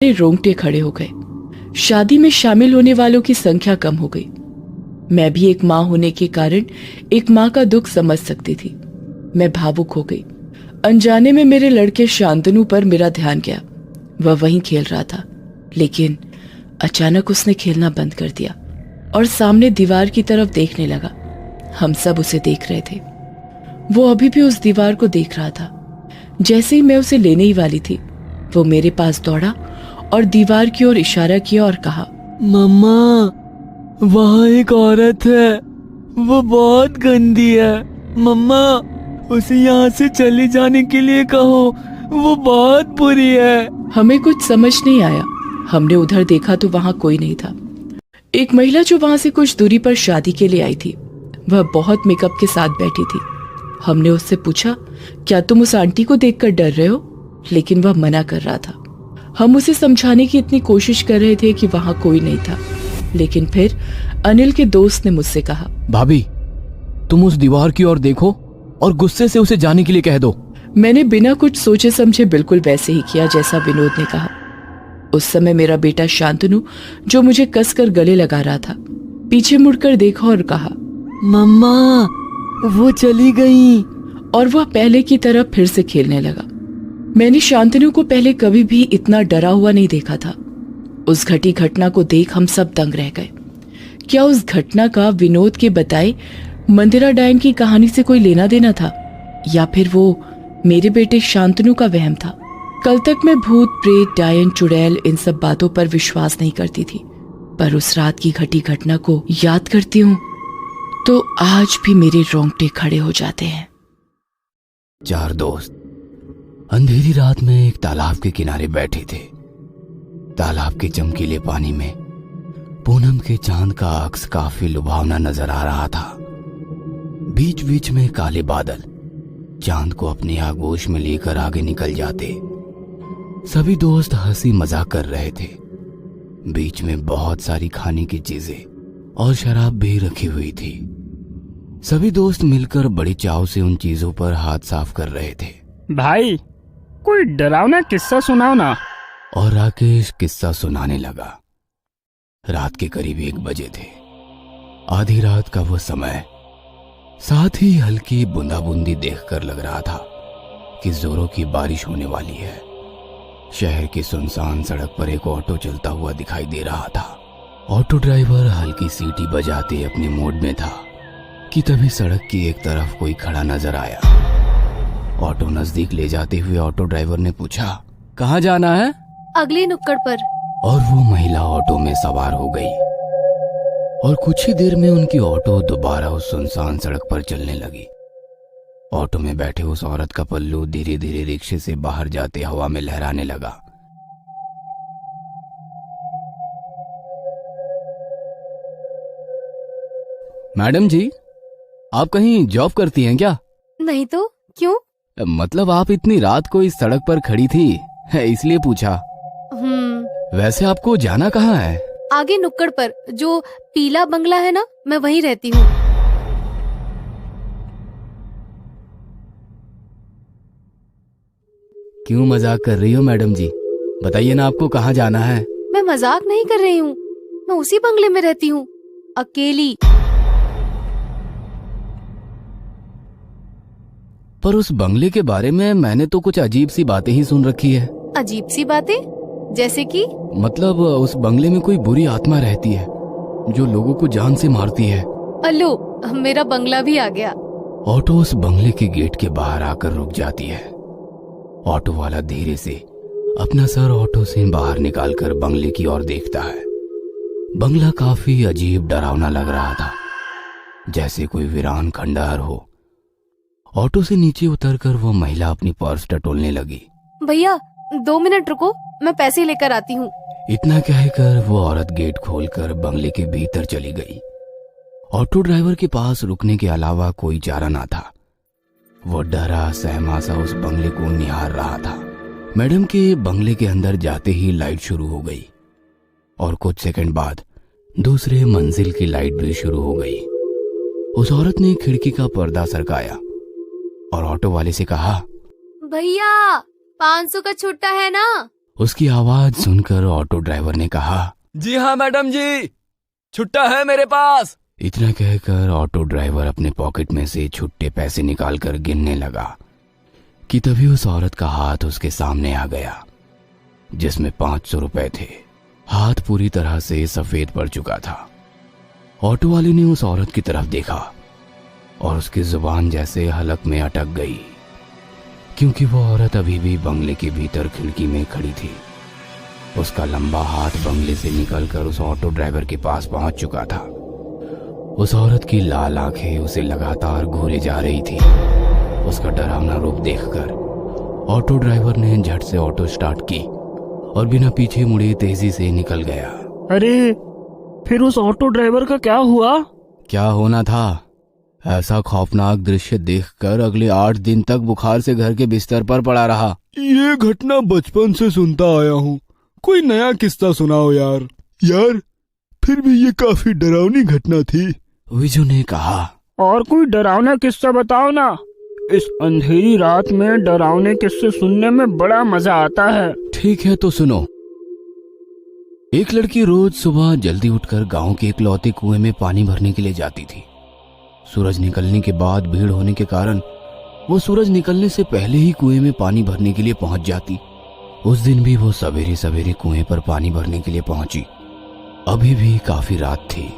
मेरे रोंगटे खड़े हो गए। शादी में शामिल होने वालों की संख्या कम हो गई। मैं भी एक माँ होने के कारण एक माँ का दुख समझ सकती थी। मैं भावुक हो गई। अनजाने में मेरे लड़के शांतनु पर मेरा ध्यान गया। वह वहीं खेल रहा था, लेकिन अचानक उसने खेलना बंद कर दिया और सामने दीवार की तरफ देखने लगा। हम सब उसे देख रहे थे। वो अभी भी उस दीवार को देख रहा था। जैसे ही मैं उसे लेने ही वाली थी, वो मेरे पास दौड़ा और दीवार की ओर इशारा किया और कहा, मम्मा, वहाँ एक औरत है, वो बहुत गंदी है। मम्मा, उसे यहाँ से चले जाने के लिए कहो, वो बहुत बुरी है। हमें कुछ समझ नहीं आया। हमने उधर देखा तो वहां कोई नहीं था। एक महिला जो वहां से कुछ दूरी पर शादी के लिए आई थी, वह बहुत मेकअप के साथ बैठी थी। हमने उससे पूछा, क्या तुम उस आंटी को देखकर डर रहे हो? लेकिन वह मना कर रहा था। हम उसे समझाने की इतनी कोशिश कर रहे थे कि वहां कोई नहीं था, लेकिन फिर अनिल के दोस्त ने मुझसे कहा, भाभी, तुम उस दीवार की ओर देखो और गुस्से से उसे जाने के लिए कह दो। मैंने बिना कुछ सोचे समझे बिल्कुल वैसे ही किया जैसा विनोद ने कहा। उस समय मेरा बेटा शांतनु, जो मुझे कसकर गले लगा रहा था, पीछे मुड़कर देखा और कहा, मम्मा, वो चली गई। और वह पहले की तरह फिर से खेलने लगा। मैंने शांतनु को पहले कभी भी इतना डरा हुआ नहीं देखा था। उस घटी घटना को देख हम सब दंग रह गए। क्या उस घटना का विनोद के बताए मंदिरा डायन की कहानी से कोई लेना देना था, या फिर वो मेरे बेटे शांतनु का वहम था? कल तक मैं भूत, प्रेत, डायन, चुड़ैल इन सब बातों पर विश्वास नहीं करती थी, पर उस रात की घटी घटना को याद करती हूँ तो आज भी मेरे रोंगटे खड़े हो जाते हैं। 4 दोस्त अंधेरी रात में एक तालाब के किनारे बैठे थे। तालाब के चमकीले पानी में पूनम के चांद का अक्स काफी लुभावना नजर आ रहा था। बीच बीच में काले बादल चांद को अपनी आगोश में लेकर आगे निकल जाते। सभी दोस्त हंसी मजाक कर रहे थे। बीच में बहुत सारी खाने की चीजें और शराब भी रखी हुई थी। सभी दोस्त मिलकर बड़ी चाव से उन चीजों पर हाथ साफ कर रहे थे। भाई, कोई डरावना किस्सा सुनाओ ना। और राकेश किस्सा सुनाने लगा। रात के करीब 1 बजे थे। आधी रात का वो समय, साथ ही हल्की बूंदाबूंदी देखकर लग रहा था कि जोरों की बारिश होने वाली है। शहर की सुनसान सड़क पर एक ऑटो चलता हुआ दिखाई दे रहा था। ऑटो ड्राइवर हल्की सीटी बजाते अपने मोड में था कि तभी सड़क की एक तरफ कोई खड़ा नजर आया। ऑटो नजदीक ले जाते हुए ऑटो ड्राइवर ने पूछा, कहाँ जाना है? अगली नुक्कड़ पर। और वो महिला ऑटो में सवार हो गई और कुछ ही देर में उनकी ऑटो दोबारा उस सुनसान सड़क पर चलने लगी। ऑटो में बैठे उस औरत का पल्लू धीरे धीरे रिक्शे से बाहर जाते हवा में लहराने लगा। मैडम जी, आप कहीं जॉब करती हैं क्या? नहीं तो क्यों? मतलब आप इतनी रात को इस सड़क पर खड़ी थी, इसलिए पूछा। वैसे आपको जाना कहाँ है? आगे नुक्कड़ पर जो पीला बंगला है ना, मैं वहीं रहती हूँ। क्यों मजाक कर रही हो मैडम जी? बताइए ना, आपको कहाँ जाना है? मैं मजाक नहीं कर रही हूँ, मैं उसी बंगले में रहती हूँ, अकेली। पर उस बंगले के बारे में मैंने तो कुछ अजीब सी बातें ही सुन रखी है। अजीब सी बातें? जैसे कि? मतलब उस बंगले में कोई बुरी आत्मा रहती है जो लोगों को जान से मारती है। अल्लू, मेरा बंगला भी आ गया। ऑटो उस बंगले के गेट के बाहर आकर रुक जाती है। ऑटो वाला धीरे से अपना सर ऑटो से बाहर निकालकर बंगले की ओर देखता है। बंगला काफी अजीब डरावना लग रहा था, जैसे कोई वीरान खंडहर हो। ऑटो से नीचे उतरकर वो महिला अपनी पर्स टटोलने लगी। भैया 2 मिनट रुको, मैं पैसे लेकर आती हूँ। इतना कहकर वो औरत गेट खोलकर बंगले के भीतर चली गई। ऑटो ड्राइवर के पास रुकने के अलावा कोई चारा ना था। वो डरा सहमा सा उस बंगले को निहार रहा था। मैडम के बंगले के अंदर जाते ही लाइट शुरू हो गई और कुछ सेकंड बाद दूसरे मंजिल की लाइट भी शुरू हो गई। उस औरत ने खिड़की का पर्दा सरकाया और ऑटो वाले से कहा, भैया 500 का छुट्टा है ना? उसकी आवाज सुनकर ऑटो ड्राइवर ने कहा, जी हाँ मैडम जी, छुट्टा है मेरे पास। इतना कहकर ऑटो ड्राइवर अपने पॉकेट में से छुट्टे पैसे निकालकर गिनने लगा कि तभी उस औरत का हाथ उसके सामने आ गया जिसमें 500 रुपए थे। हाथ पूरी तरह से सफेद पड़ चुका था। ऑटो वाले ने उस औरत की तरफ देखा और उसकी जुबान जैसे हलक में अटक गई, क्योंकि वो औरत अभी भी बंगले के भीतर खिड़की में खड़ी थी। उसका लंबा हाथ बंगले से निकलकर उस ऑटो ड्राइवर के पास पहुंच चुका था। उस औरत की लाल आंखें उसे लगातार घूरे जा रही थी। उसका डरावना रूप देखकर ऑटो ड्राइवर ने झट से ऑटो स्टार्ट की और बिना पीछे मुड़े तेजी से निकल गया। अरे फिर उस ऑटो ड्राइवर का क्या हुआ? क्या होना था? ऐसा खौफनाक दृश्य देखकर अगले 8 दिन तक बुखार से घर के बिस्तर पर पड़ा रहा। ये घटना बचपन से सुनता आया हूँ, कोई नया किस्सा सुनाओ यार। यार फिर भी ये काफी डरावनी घटना थी। विजू ने कहा, और कोई डरावना किस्सा बताओ ना। इस अंधेरी रात में डरावने किस्से सुनने में बड़ा मजा आता है। ठीक है तो सुनो। एक लड़की रोज सुबह जल्दी उठकर गांव के इकलौते कुएं में पानी भरने के लिए जाती थी। सूरज निकलने के बाद भीड़ होने के कारण वो सूरज निकलने से पहले ही कुएं में पानी भरने के लिए पहुंच जाती। उस दिन भी वो सवेरे सवेरे कुएं पर पानी भरने के लिए पहुंची। अभी भी काफी रात थी।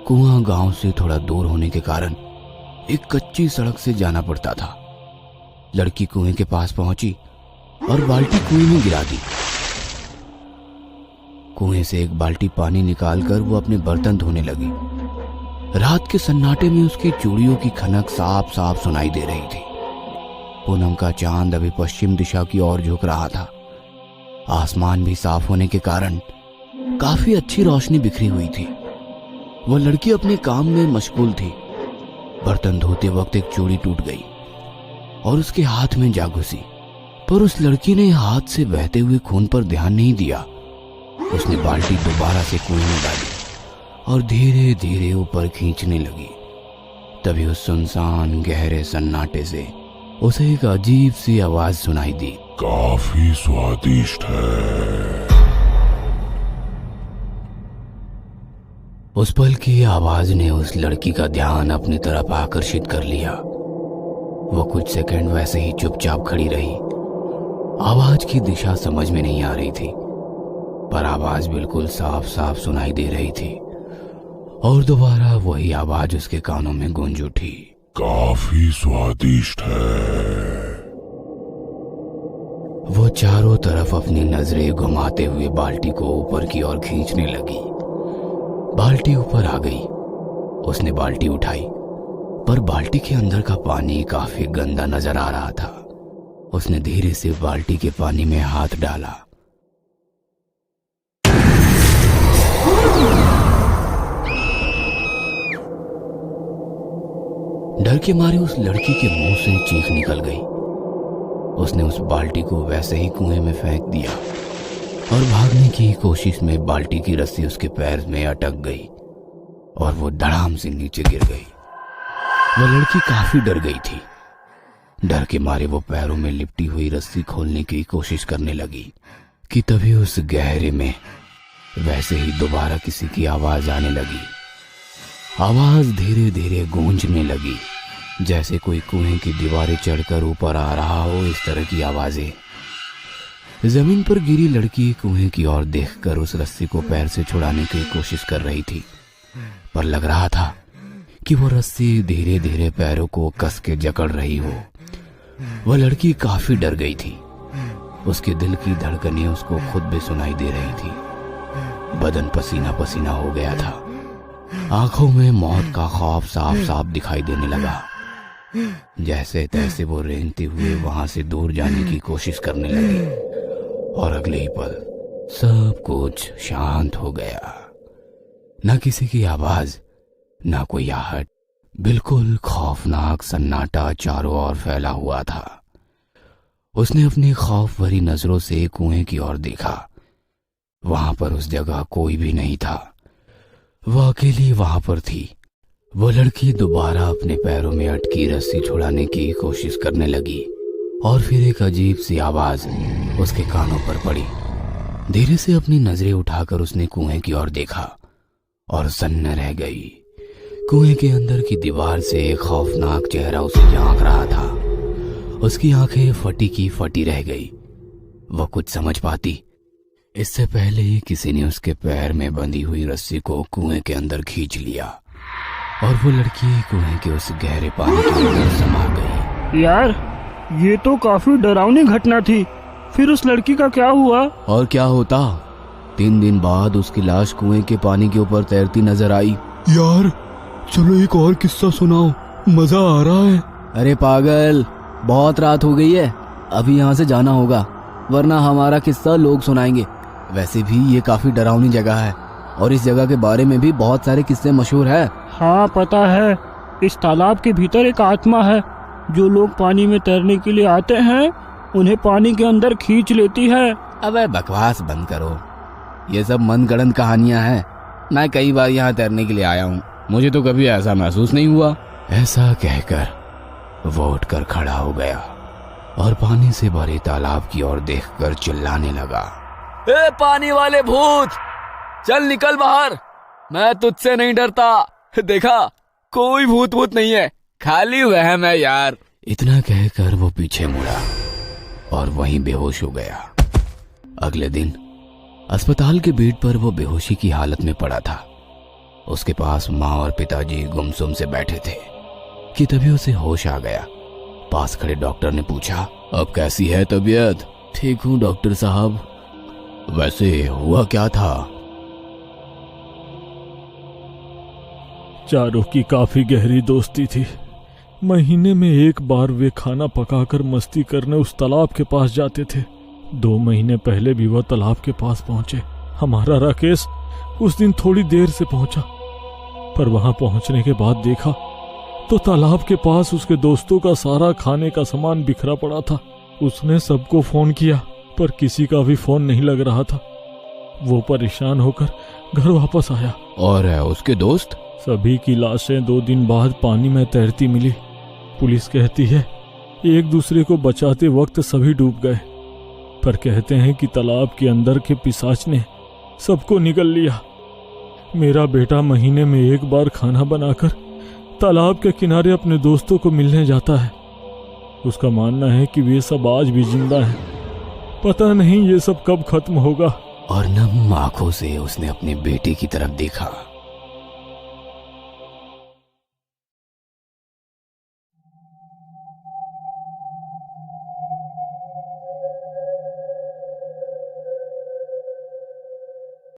कुआं गांव से थोड़ा दूर होने के कारण एक कच्ची सड़क से जाना पड़ता था। लड़की कुएं के पास पहुंची और बाल्टी कुएं में गिरा दी। कुएं से एक बाल्टी पानी निकालकर वो अपने बर्तन धोने लगी। रात के सन्नाटे में उसकी चूड़ियों की खनक साफ साफ सुनाई दे रही थी। पूनम का चांद अभी पश्चिम दिशा की ओर झुक रहा था। आसमान भी साफ होने के कारण काफी अच्छी रोशनी बिखरी हुई थी। वह लड़की अपने काम में मशगूल थी। बर्तन धोते वक्त एक चूड़ी टूट गई और उसके हाथ में जा घुसी, पर उस लड़की ने हाथ से बहते हुए खून पर ध्यान नहीं दिया। उसने बाल्टी दोबारा से कुएं में डाली और धीरे धीरे ऊपर खींचने लगी। तभी उस सुनसान गहरे सन्नाटे से उसे एक अजीब सी आवाज सुनाई दी, काफी स्वादिष्ट है। उस पल की आवाज ने उस लड़की का ध्यान अपनी तरफ आकर्षित कर लिया। वो कुछ सेकंड वैसे ही चुपचाप खड़ी रही। आवाज की दिशा समझ में नहीं आ रही थी, पर आवाज बिल्कुल साफ साफ सुनाई दे रही थी। और दोबारा वही आवाज उसके कानों में गूंज उठी, काफी स्वादिष्ट है। वो चारों तरफ अपनी नजरें घुमाते हुए बाल्टी को ऊपर की ओर खींचने लगी। बाल्टी ऊपर आ गई। उसने बाल्टी उठाई, पर बाल्टी के अंदर का पानी काफी गंदा नजर आ रहा था। उसने धीरे से बाल्टी के पानी में हाथ डाला। डर के मारे उस लड़की के मुंह से चीख निकल गई। उसने उस बाल्टी को वैसे ही कुएं में फेंक दिया और भागने की कोशिश में बाल्टी की रस्सी उसके पैर में अटक गई और वो धड़ाम से नीचे गिर गई। वह लड़की काफी डर गई थी। डर के मारे वो पैरों में लिपटी हुई रस्सी खोलने की कोशिश करने लगी कि तभी उस गहरे में वैसे ही दोबारा किसी की आवाज आने लगी। आवाज धीरे धीरे गूंजने लगी, जैसे कोई कुएं की दीवारें चढ़कर ऊपर आ रहा हो। इस तरह की आवाजें। जमीन पर गिरी लड़की कुएं की ओर देखकर उस रस्सी को पैर से छुड़ाने की कोशिश कर रही थी, पर लग रहा था कि वो रस्सी धीरे धीरे पैरों को कस के जकड़ रही हो। वह लड़की काफी डर गई थी। उसके दिल की धड़कनें उसको खुद भी सुनाई दे रही थी। बदन पसीना पसीना हो गया था। आंखों में मौत का खौफ साफ साफ दिखाई देने लगा। जैसे तैसे वो रेंगते हुए वहां से दूर जाने की कोशिश करने लगी और अगले ही पल सब कुछ शांत हो गया। न किसी की आवाज, न कोई आहट, बिल्कुल खौफनाक सन्नाटा चारों ओर फैला हुआ था। उसने अपनी खौफ भरी नजरों से कुएं की ओर देखा। वहां पर उस जगह कोई भी नहीं था। वह अकेली वहां पर थी। वो लड़की दोबारा अपने पैरों में अटकी रस्सी छुड़ाने की कोशिश करने लगी और फिर एक अजीब सी आवाज उसके कानों पर पड़ी। धीरे से अपनी नजरें उठाकर उसने कुएं की ओर देखा और सन्न रह गई। कुएं के अंदर की दीवार से एक खौफनाक चेहरा उसे झांक रहा था। उसकी आंखें फटी की फटी रह गई। वह कुछ समझ पाती इससे पहले ही किसी ने उसके पैर में बंधी हुई रस्सी को कुएं के अंदर खींच लिया और वो लड़की कुएं के उस गहरे पानी के अंदर समा गई। यार, ये तो काफी डरावनी घटना थी। फिर उस लड़की का क्या हुआ? और क्या होता, 3 दिन बाद उसकी लाश कुएं के पानी के ऊपर तैरती नजर आई। यार चलो एक और किस्सा सुनाओ, मजा आ रहा है। अरे पागल, बहुत रात हो गई है, अभी यहाँ से जाना होगा, वरना हमारा किस्सा लोग सुनाएंगे। वैसे भी ये काफी डरावनी जगह है और इस जगह के बारे में भी बहुत सारे किस्से मशहूर है। हाँ पता है, इस तालाब के भीतर एक आत्मा है। जो लोग पानी में तैरने के लिए आते हैं उन्हें पानी के अंदर खींच लेती है। अबे बकवास बंद करो, ये सब मनगढ़ंत कहानियां हैं। मैं कई बार यहाँ तैरने के लिए आया हूँ, मुझे तो कभी ऐसा महसूस नहीं हुआ। ऐसा कहकर वो उठकर खड़ा हो गया और पानी से भरे तालाब की ओर देखकर चिल्लाने लगा। ए पानी वाले भूत, चल निकल बाहर, मैं तुझसे नहीं डरता। देखा, कोई भूत भूत नहीं है, खाली वहम है यार। इतना कहकर वो पीछे मुड़ा और वहीं बेहोश हो गया। अगले दिन अस्पताल के बेड पर वो बेहोशी की हालत में पड़ा था। उसके पास माँ और पिताजी गुमसुम से बैठे थे कि तभी उसे होश आ गया। पास खड़े डॉक्टर ने पूछा, अब कैसी है तबीयत? ठीक हूँ डॉक्टर साहब। वैसे हुआ क्या था? चारों की काफी गहरी दोस्ती थी। महीने में एक बार वे खाना पकाकर मस्ती करने उस तालाब के पास जाते थे। 2 महीने पहले भी वह तालाब के पास पहुंचे। हमारा राकेश उस दिन थोड़ी देर से पहुंचा, पर वहां पहुंचने के बाद देखा तो तालाब के पास उसके दोस्तों का सारा खाने का सामान बिखरा पड़ा था। उसने सबको फोन किया पर किसी का भी फोन नहीं लग रहा था। वो परेशान होकर घर वापस आया। और उसके दोस्त? सभी की लाशें 2 दिन बाद पानी में तैरती मिली। पुलिस कहती है एक दूसरे को बचाते वक्त सभी डूब गए, पर कहते हैं कि तालाब के अंदर के पिशाच ने सबको निगल लिया। मेरा बेटा महीने में एक बार खाना बनाकर तालाब के किनारे अपने दोस्तों को मिलने जाता है। उसका मानना है कि वे सब आज भी जिंदा हैं। पता नहीं ये सब कब खत्म होगा। और नम आंखों से उसने अपने बेटे की तरफ देखा।